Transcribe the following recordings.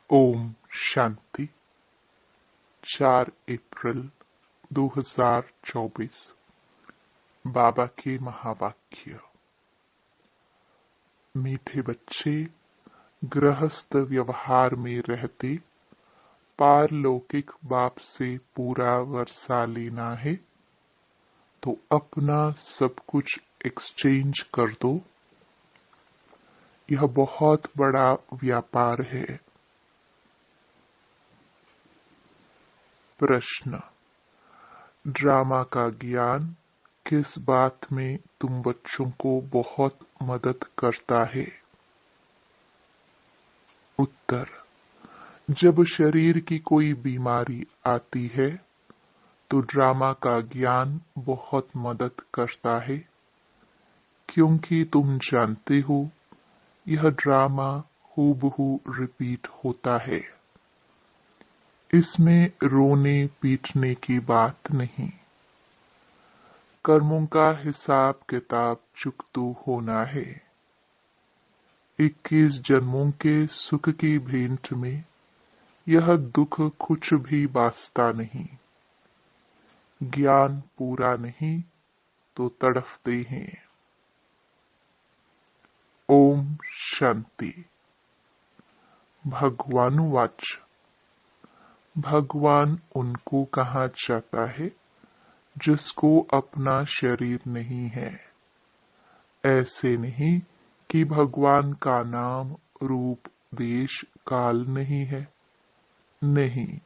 ओम शांति। 4 अप्रैल 2024। बाबा के महावाक्य। मीठे बच्चे, गृहस्थ व्यवहार में रहते पारलौकिक बाप से पूरा वर्षा लेना है तो अपना सब कुछ एक्सचेंज कर दो। यह बहुत बड़ा व्यापार है। प्रश्न: ड्रामा का ज्ञान किस बात में तुम बच्चों को बहुत मदद करता है? उत्तर: जब शरीर की कोई बीमारी आती है तो ड्रामा का ज्ञान बहुत मदद करता है, क्योंकि तुम जानते हो यह ड्रामा हूबहू रिपीट होता है। इसमें रोने पीटने की बात नहीं। कर्मों का हिसाब किताब चुकतू होना है। 21 जन्मों के सुख की भेंट में यह दुख कुछ भी वास्ता नहीं। ज्ञान पूरा नहीं तो तड़फते हैं। ओम शांति। भगवानुवाच। भगवान उनको कहा जाता है जिसको अपना शरीर नहीं है। ऐसे नहीं कि भगवान का नाम, रूप, देश, काल नहीं है। नहीं,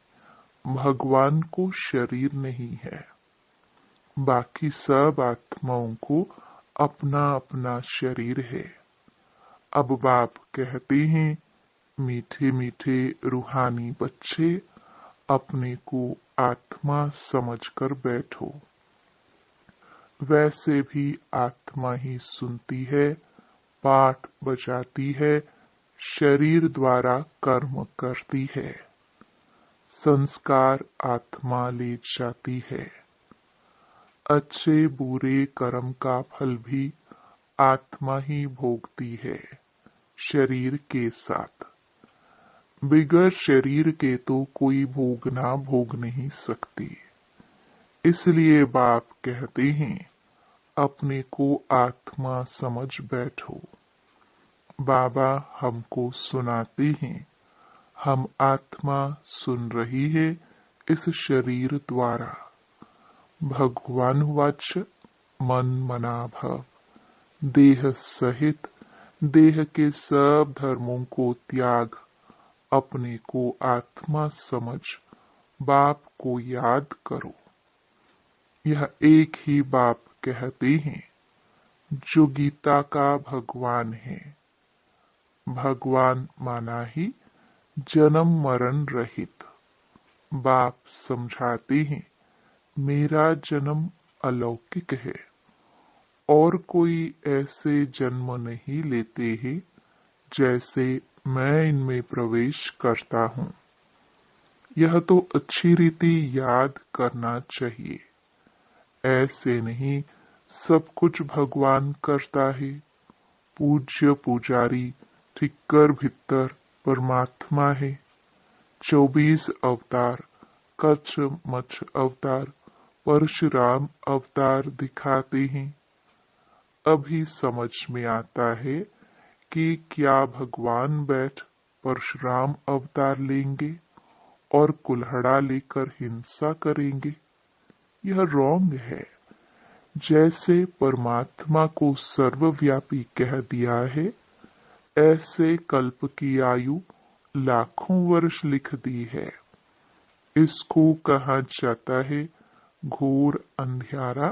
भगवान को शरीर नहीं है। बाकी सब आत्माओं को अपना अपना शरीर है। अब बाप कहते हैं, मीठे मीठे रूहानी बच्चे, अपने को आत्मा समझकर बैठो। वैसे भी आत्मा ही सुनती है, पाठ बजाती है, शरीर द्वारा कर्म करती है। संस्कार आत्मा ले जाती है। अच्छे बुरे कर्म का फल भी आत्मा ही भोगती है, शरीर के साथ। बिगड़ शरीर के तो कोई भोगना भोग नहीं सकती। इसलिए बाप कहते हैं, अपने को आत्मा समझ बैठो। बाबा हमको सुनाते हैं, हम आत्मा सुन रही है इस शरीर द्वारा। भगवानुवाच मन मना भव। देह सहित देह के सब धर्मों को त्याग अपने को आत्मा समझ बाप को याद करो। यह एक ही बाप कहते हैं जो गीता का भगवान है। भगवान माना ही जन्म मरण रहित। बाप समझाते हैं, मेरा जन्म अलौकिक है और कोई ऐसे जन्म नहीं लेते हैं जैसे मैं इनमें प्रवेश करता हूँ। यह तो अच्छी रीति याद करना चाहिए। ऐसे नहीं सब कुछ भगवान करता है। पूज्य पुजारी ठिक्कर भित्तर परमात्मा है। 24 अवतार, कच्छ मच्छ अवतार, परशुराम अवतार दिखाते हैं। अभी समझ में आता है कि क्या भगवान बैठ परशुराम अवतार लेंगे और कुल्हड़ा लेकर हिंसा करेंगे। यह रॉन्ग है। जैसे परमात्मा को सर्वव्यापी कह दिया है, ऐसे कल्प की आयु लाखों वर्ष लिख दी है। इसको कहा जाता है घोर अंधियारा,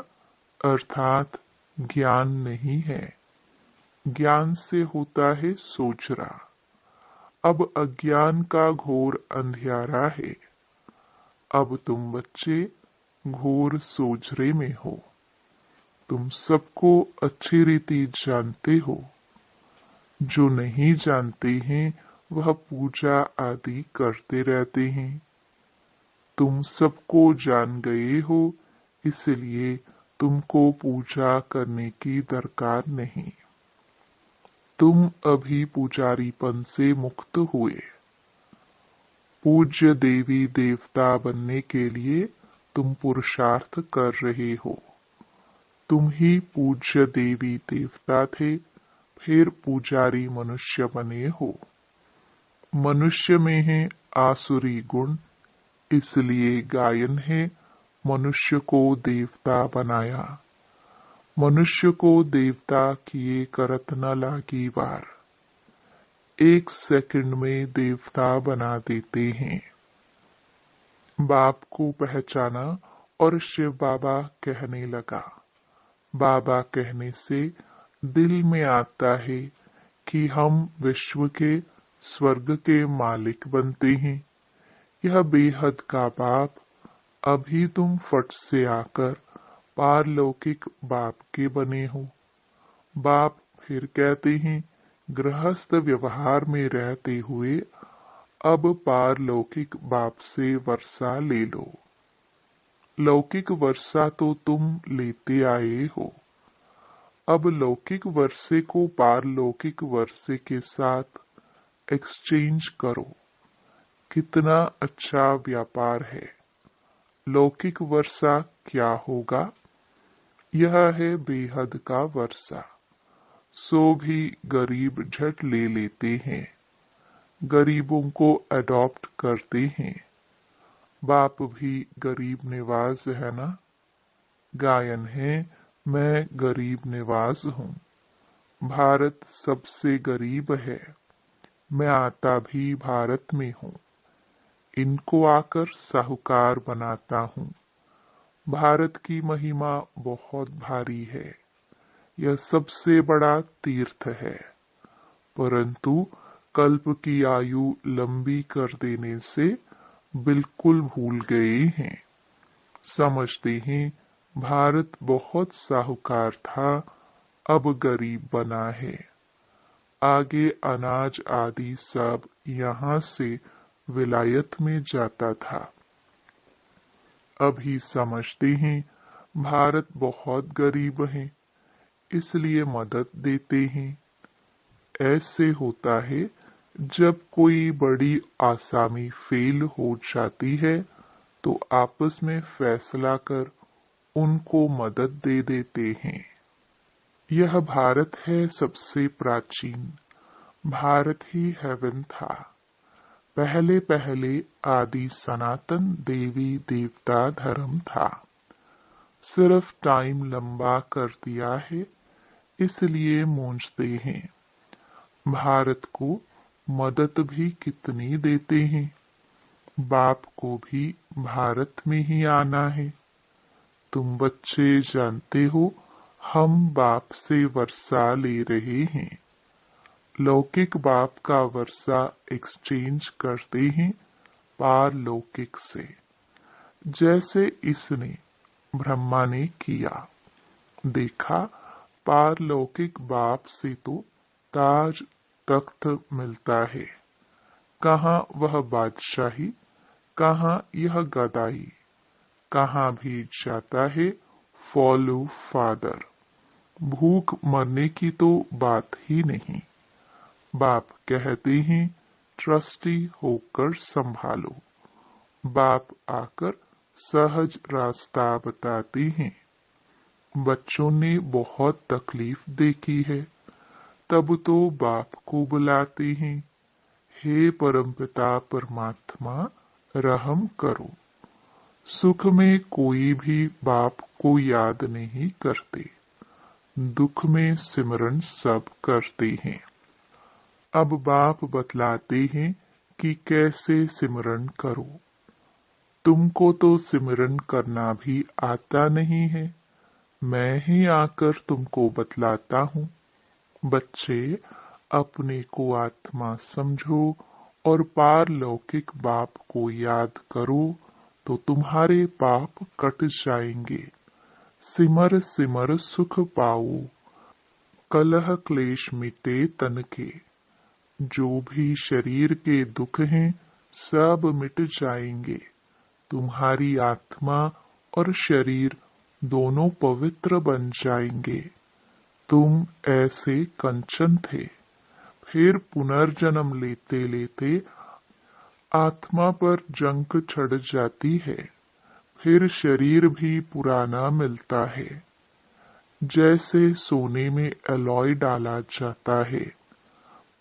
अर्थात ज्ञान नहीं है। ज्ञान से होता है सोचरा। अब अज्ञान का घोर अंधियारा है। अब तुम बच्चे घोर सोजरे में हो। तुम सबको अच्छी रीति जानते हो। जो नहीं जानते हैं वह पूजा आदि करते रहते हैं। तुम सबको जान गए हो, इसलिए तुमको पूजा करने की दरकार नहीं। तुम अभी पुजारीपन से मुक्त हुए। पूज्य देवी देवता बनने के लिए तुम पुरुषार्थ कर रहे हो। तुम ही पूज्य देवी देवता थे, फिर पुजारी मनुष्य बने हो। मनुष्य में है आसुरी गुण, इसलिए गायन है मनुष्य को देवता बनाया। मनुष्य को देवता किए करत न लागी वार, 1 सेकंड में देवता बना देते हैं। बाप को पहचाना और शिव बाबा कहने लगा। बाबा कहने से दिल में आता है कि हम विश्व के स्वर्ग के मालिक बनते हैं। यह बेहद का बाप, अभी तुम फट से आकर पारलौकिक बाप के बने हो। बाप फिर कहते हैं, गृहस्थ व्यवहार में रहते हुए अब पारलौकिक बाप से वर्षा ले लो। लौकिक वर्षा तो तुम लेते आए हो, अब लौकिक वर्षे को पारलौकिक वर्षे के साथ एक्सचेंज करो। कितना अच्छा व्यापार है। लौकिक वर्षा क्या होगा? यह है बेहद का वर्षा। सो भी गरीब झट ले लेते हैं, गरीबों को अडॉप्ट करते हैं। बाप भी गरीब निवाज है ना। गायन है, मैं गरीब निवाज हूँ। भारत सबसे गरीब है, मैं आता भी भारत में हूँ। इनको आकर साहूकार बनाता हूँ। भारत की महिमा बहुत भारी है, यह सबसे बड़ा तीर्थ है, परंतु कल्प की आयु लंबी कर देने से बिल्कुल भूल गए हैं। समझते हैं भारत बहुत साहूकार था, अब गरीब बना है। आगे अनाज आदि सब यहाँ से विलायत में जाता था। अभी समझते हैं भारत बहुत गरीब है, इसलिए मदद देते हैं। ऐसे होता है जब कोई बड़ी आसामी फेल हो जाती है तो आपस में फैसला कर उनको मदद दे देते हैं। यह भारत है सबसे प्राचीन, भारत ही हेवन था। पहले पहले आदि सनातन देवी देवता धर्म था। सिर्फ टाइम लंबा कर दिया है, इसलिए मूंझते हैं। भारत को मदद भी कितनी देते हैं। बाप को भी भारत में ही आना है। तुम बच्चे जानते हो हम बाप से वर्षा ले रहे हैं। लौकिक बाप का वर्षा एक्सचेंज करते हैं पारलौकिक से, जैसे इसने ब्रह्मा ने किया। देखा, पारलौकिक बाप से तो ताज तख्त मिलता है। कहाँ वह बादशाही, कहाँ यह गदाई। कहाँ भी जाता है फॉलो फादर। भूख मरने की तो बात ही नहीं। बाप कहते हैं ट्रस्टी होकर संभालो। बाप आकर सहज रास्ता बताते हैं। बच्चों ने बहुत तकलीफ देखी है, तब तो बाप को बुलाते हैं, हे परमपिता परमात्मा रहम करो। सुख में कोई भी बाप को याद नहीं करते, दुख में सिमरन सब करते हैं। अब बाप बतलाते हैं कि कैसे सिमरन करो। तुमको तो सिमरन करना भी आता नहीं है, मैं ही आकर तुमको बतलाता हूँ। बच्चे, अपने को आत्मा समझो और पारलौकिक बाप को याद करो तो तुम्हारे पाप कट जाएंगे। सिमर सिमर सुख पाओ, कलह क्लेश मिटे तन के। जो भी शरीर के दुख हैं सब मिट जाएंगे। तुम्हारी आत्मा और शरीर दोनों पवित्र बन जाएंगे। तुम ऐसे कंचन थे, फिर पुनर्जन्म लेते लेते आत्मा पर जंग चढ़ जाती है, फिर शरीर भी पुराना मिलता है। जैसे सोने में एलॉय डाला जाता है,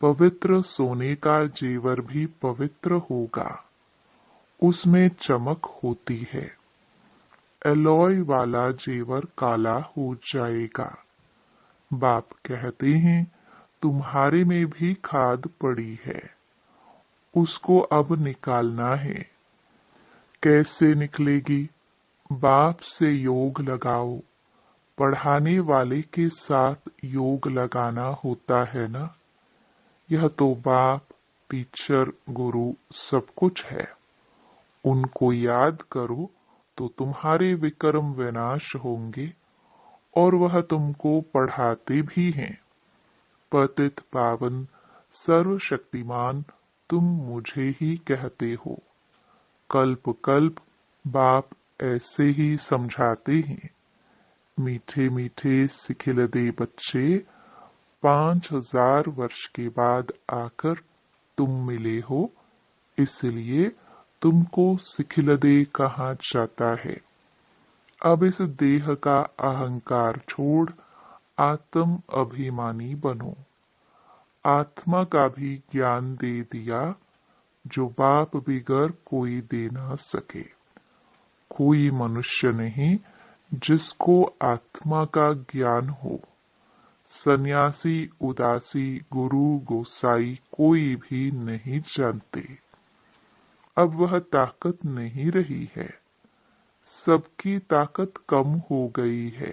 पवित्र सोने का जेवर भी पवित्र होगा, उसमें चमक होती है। एलॉय वाला जेवर काला हो जाएगा। बाप कहते हैं, तुम्हारे में भी खाद पड़ी है, उसको अब निकालना है। कैसे निकलेगी? बाप से योग लगाओ। पढ़ाने वाले के साथ योग लगाना होता है ना। यह तो बाप, टीचर, गुरु सब कुछ है। उनको याद करो तो तुम्हारे विक्रम विनाश होंगे और वह तुमको पढ़ाते भी हैं। पतित पावन सर्वशक्तिमान तुम मुझे ही कहते हो। कल्प कल्प बाप ऐसे ही समझाते हैं। मीठे मीठे सिखिलदे बच्चे 5000 वर्ष के बाद आकर तुम मिले हो, इसलिए तुमको सिखिलदे कहा जाता है। अब इस देह का अहंकार छोड़ आत्म अभिमानी बनो। आत्मा का भी ज्ञान दे दिया, जो बाप बिगर कोई दे ना सके। कोई मनुष्य नहीं जिसको आत्मा का ज्ञान हो। सन्यासी, उदासी, गुरु, गोसाई कोई भी नहीं जानते। अब वह ताकत नहीं रही है। सबकी ताकत कम हो गई है।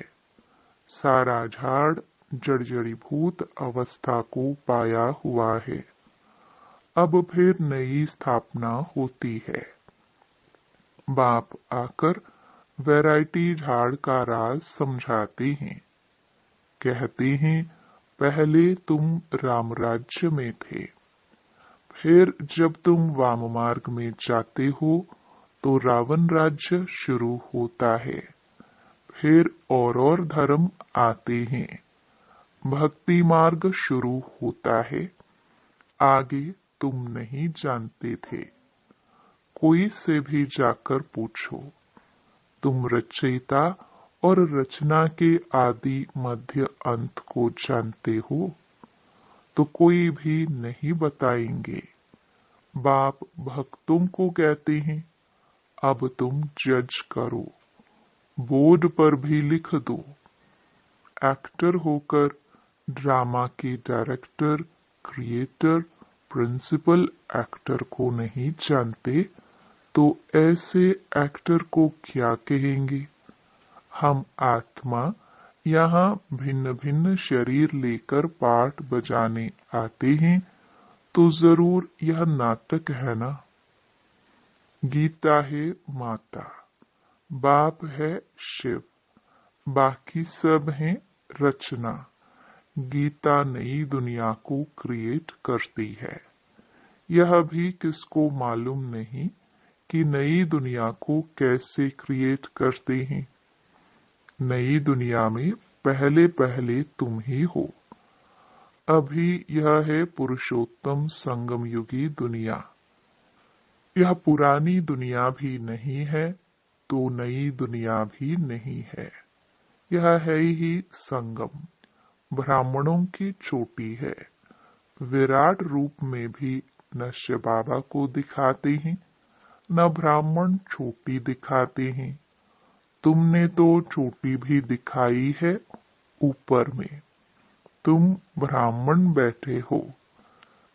सारा झाड़ जर्जरीभूत अवस्था को पाया हुआ है। अब फिर नई स्थापना होती है। बाप आकर वैरायटी झाड़ का राज समझाते हैं। कहते हैं, पहले तुम राम राज्य में थे, फिर जब तुम वाम मार्ग में जाते हो तो रावण राज्य शुरू होता है। फिर और धर्म आते हैं। भक्ति मार्ग शुरू होता है। आगे तुम नहीं जानते थे। कोई से भी जाकर पूछो, तुम रचयिता और रचना के आदि मध्य अंत को जानते हो? तो कोई भी नहीं बताएंगे। बाप भक्तों को कहते हैं, अब तुम जज करो, बोर्ड पर भी लिख दो। एक्टर होकर ड्रामा के डायरेक्टर, क्रिएटर, प्रिंसिपल एक्टर को नहीं जानते तो ऐसे एक्टर को क्या कहेंगे? हम आत्मा यहाँ भिन्न भिन्न शरीर लेकर पाठ बजाने आते हैं, तो जरूर यह नाटक है ना। गीता है माता, बाप है शिव, बाकी सब है रचना। गीता नई दुनिया को क्रिएट करती है। यह भी किसको मालूम नहीं कि नई दुनिया को कैसे क्रिएट करते हैं। नई दुनिया में पहले पहले तुम ही हो। अभी यह है पुरुषोत्तम संगम युगी दुनिया। यह पुरानी दुनिया भी नहीं है तो नई दुनिया भी नहीं है। यह है ही संगम। ब्राह्मणों की चोटी है। विराट रूप में भी न शिव बाबा को दिखाते हैं, न ब्राह्मण चोटी दिखाते हैं। तुमने तो चोटी भी दिखाई है ऊपर में। तुम ब्राह्मण बैठे हो।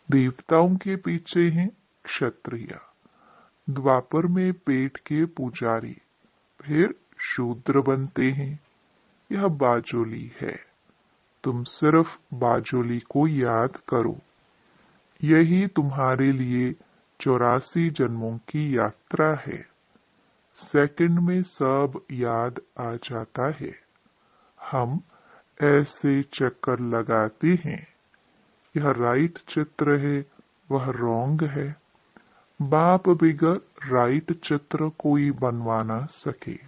देवताओं के पीछे हैं क्षत्रिय। द्वापर में पेट के पुजारी, फिर शूद्र बनते हैं। यह बाजोली है। तुम सिर्फ बाजोली को याद करो। यही तुम्हारे लिए 84 जन्मों की यात्रा है। सेकंड में सब याद आ जाता है। हम ऐसे चक्कर लगाते हैं। यह राइट चित्र है, वह रॉन्ग है। बाप बिगर राइट चित्र कोई बनवा ना सके।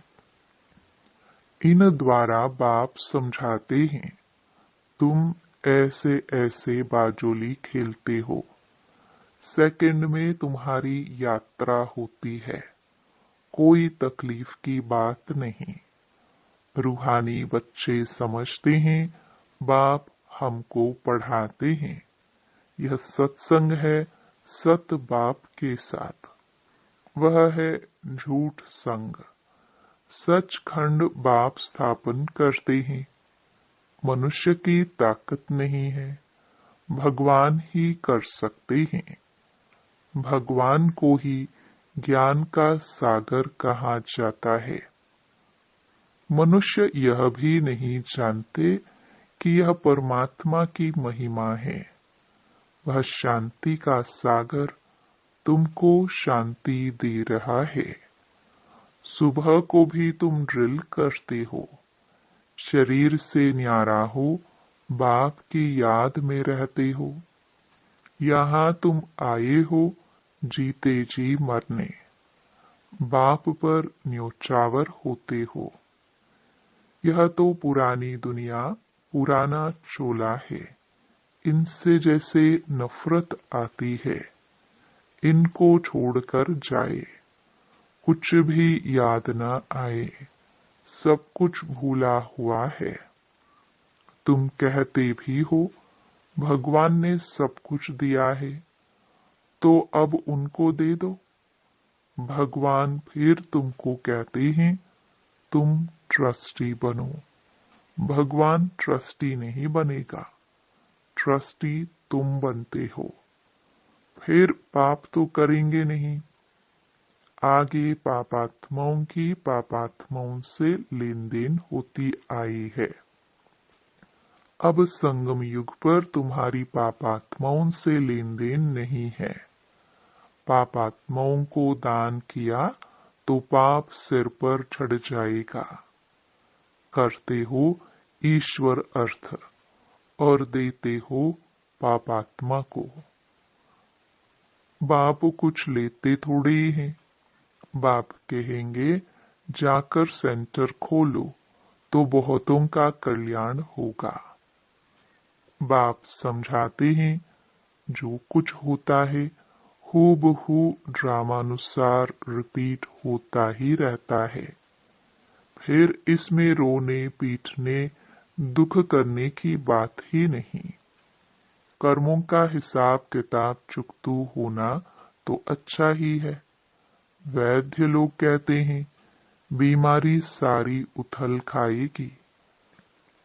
इन द्वारा बाप समझाते हैं, तुम ऐसे ऐसे बाजोली खेलते हो। सेकंड में तुम्हारी यात्रा होती है। कोई तकलीफ की बात नहीं। रूहानी बच्चे समझते हैं बाप हमको पढ़ाते हैं। यह सत्संग है सत बाप के साथ। वह है झूठ संग। सचखंड बाप स्थापन करते हैं। मनुष्य की ताकत नहीं है, भगवान ही कर सकते हैं। भगवान को ही ज्ञान का सागर कहा जाता है। मनुष्य यह भी नहीं जानते कि यह परमात्मा की महिमा है। वह शांति का सागर तुमको शांति दे रहा है। सुबह को भी तुम ड्रिल करते हो। शरीर से न्यारा हो, बाप की याद में रहते हो। यहाँ तुम आए हो जीते जी मरने। बाप पर न्योछावर होते हो। यह तो पुरानी दुनिया, पुराना चोला है। इनसे जैसे नफरत आती है। इनको छोड़कर जाए। कुछ भी याद न आए। सब कुछ भूला हुआ है। तुम कहते भी हो भगवान ने सब कुछ दिया है, तो अब उनको दे दो। भगवान फिर तुमको कहते हैं तुम ट्रस्टी बनो। भगवान ट्रस्टी नहीं बनेगा, ट्रस्टी तुम बनते हो। फिर पाप तो करेंगे नहीं। आगे पापात्माओं की पापात्माओं से लेन देन होती आई है। अब संगम युग पर तुम्हारी पापात्माओं से लेन देन नहीं है। पापात्माओं को दान किया तो पाप सिर पर चढ़ जाएगा। करते हो ईश्वर अर्थ और देते हो पापात्मा को। बाप कुछ लेते थोड़े ही हैं। बाप कहेंगे जाकर सेंटर खोलो तो बहुतों का कल्याण होगा। बाप समझाते हैं जो कुछ होता है हूबहू ड्रामानुसार रिपीट होता ही रहता है। फिर इसमें रोने पीटने दुख करने की बात ही नहीं। कर्मों का हिसाब किताब चुकतू होना तो अच्छा ही है। वैद्य लोग कहते हैं बीमारी सारी उथल खाएगी।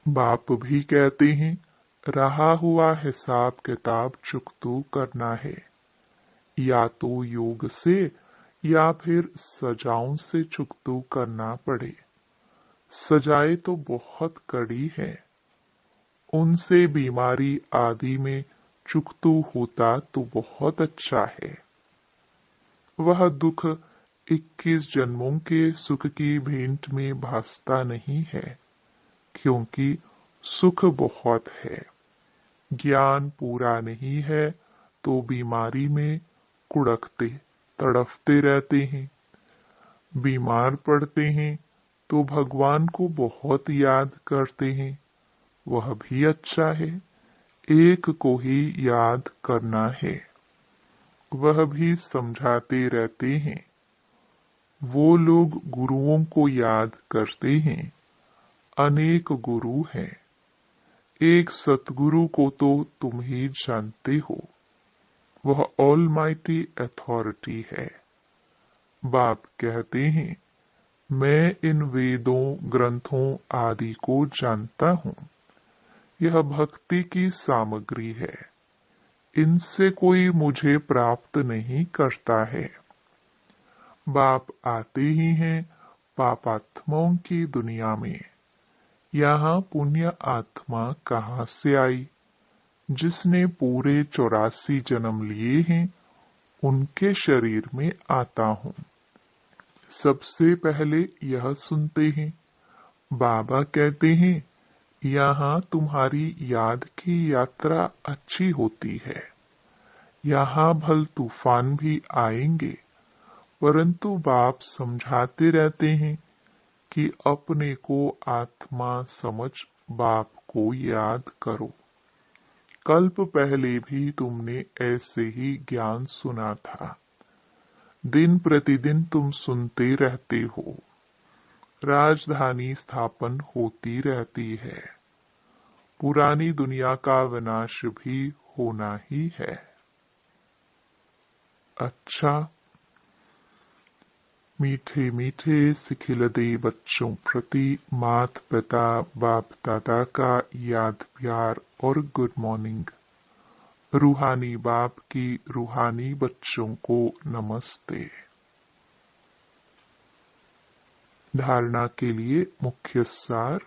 बाप भी कहते हैं रहा हुआ हिसाब किताब चुकतू करना है, या तो योग से या फिर सजाओं से चुकतू करना पड़े। सजाए तो बहुत कड़ी है, उनसे बीमारी आदि में चुकतू होता तो बहुत अच्छा है। वह दुख 21 जन्मों के सुख की भेंट में भासता नहीं है, क्योंकि सुख बहुत है। ज्ञान पूरा नहीं है तो बीमारी में कुड़कते तड़फते रहते हैं। बीमार पड़ते हैं तो भगवान को बहुत याद करते हैं। वह भी अच्छा है। एक को ही याद करना है। वह भी समझाते रहते हैं। वो लोग गुरुओं को याद करते हैं। अनेक गुरु हैं। एक सतगुरु को तो तुम ही जानते हो। वह ऑलमाइटी अथॉरिटी है। बाप कहते हैं मैं इन वेदों ग्रंथों आदि को जानता हूँ। यह भक्ति की सामग्री है। इनसे कोई मुझे प्राप्त नहीं करता है। बाप आते ही हैं पापात्माओं की दुनिया में। यहाँ पुण्य आत्मा कहाँ से आई? जिसने पूरे 84 जन्म लिए हैं उनके शरीर में आता हूँ। सबसे पहले यह सुनते हैं। बाबा कहते हैं यहाँ तुम्हारी याद की यात्रा अच्छी होती है। यहाँ भल तूफान भी आएंगे, परंतु बाप समझाते रहते हैं कि अपने को आत्मा समझ बाप को याद करो। कल्प पहले भी तुमने ऐसे ही ज्ञान सुना था। दिन प्रतिदिन तुम सुनते रहते हो। राजधानी स्थापन होती रहती है। पुरानी दुनिया का विनाश भी होना ही है। अच्छा, मीठे मीठे सिखिलते बच्चों प्रति मात पिता बाप दादा का याद प्यार और गुड मॉर्निंग। रूहानी बाप की रूहानी बच्चों को नमस्ते। धारणा के लिए मुख्य सार।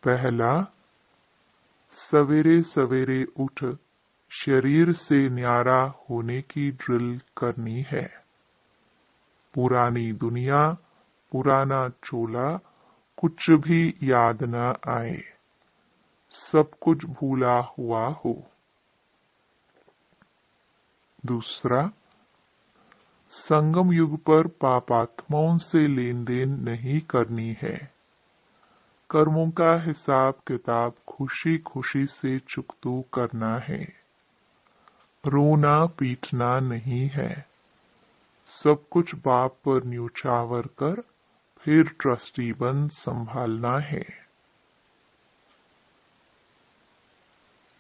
पहला, सवेरे सवेरे उठ शरीर से न्यारा होने की ड्रिल करनी है। पुरानी दुनिया, पुराना चोला कुछ भी याद न आए, सब कुछ भूला हुआ हो। दूसरा, संगम युग पर पापात्माओं से लेन देन नहीं करनी है। कर्मों का हिसाब किताब खुशी खुशी से चुकतू करना है। रोना पीटना नहीं है। सब कुछ बाप पर न्यूछावर कर फिर ट्रस्टी बन संभालना है।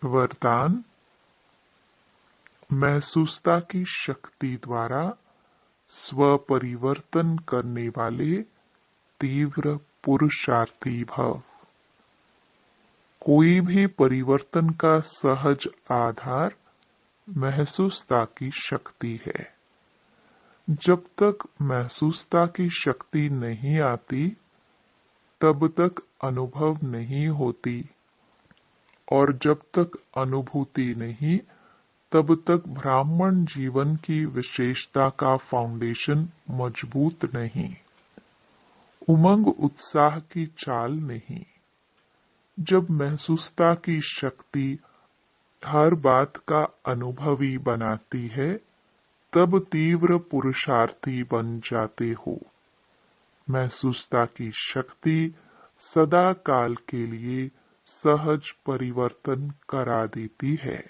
वरदान, महसूसता की शक्ति द्वारा स्व परिवर्तन करने वाले तीव्र पुरुषार्थी भव। कोई भी परिवर्तन का सहज आधार महसूसता की शक्ति है। जब तक महसूसता की शक्ति नहीं आती तब तक अनुभव नहीं होती, और जब तक अनुभूति नहीं तब तक ब्राह्मण जीवन की विशेषता का फाउंडेशन मजबूत नहीं, उमंग उत्साह की चाल नहीं। जब महसूसता की शक्ति हर बात का अनुभवी बनाती है तब तीव्र पुरुषार्थी बन जाते हो। महसूसता की शक्ति सदा काल के लिए सहज परिवर्तन करा देती है।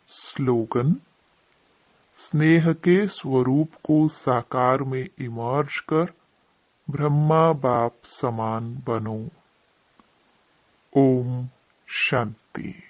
स्लोगन, स्नेह के स्वरूप को साकार में इमर्ज कर ब्रह्मा बाप समान बनो। ओम शांति।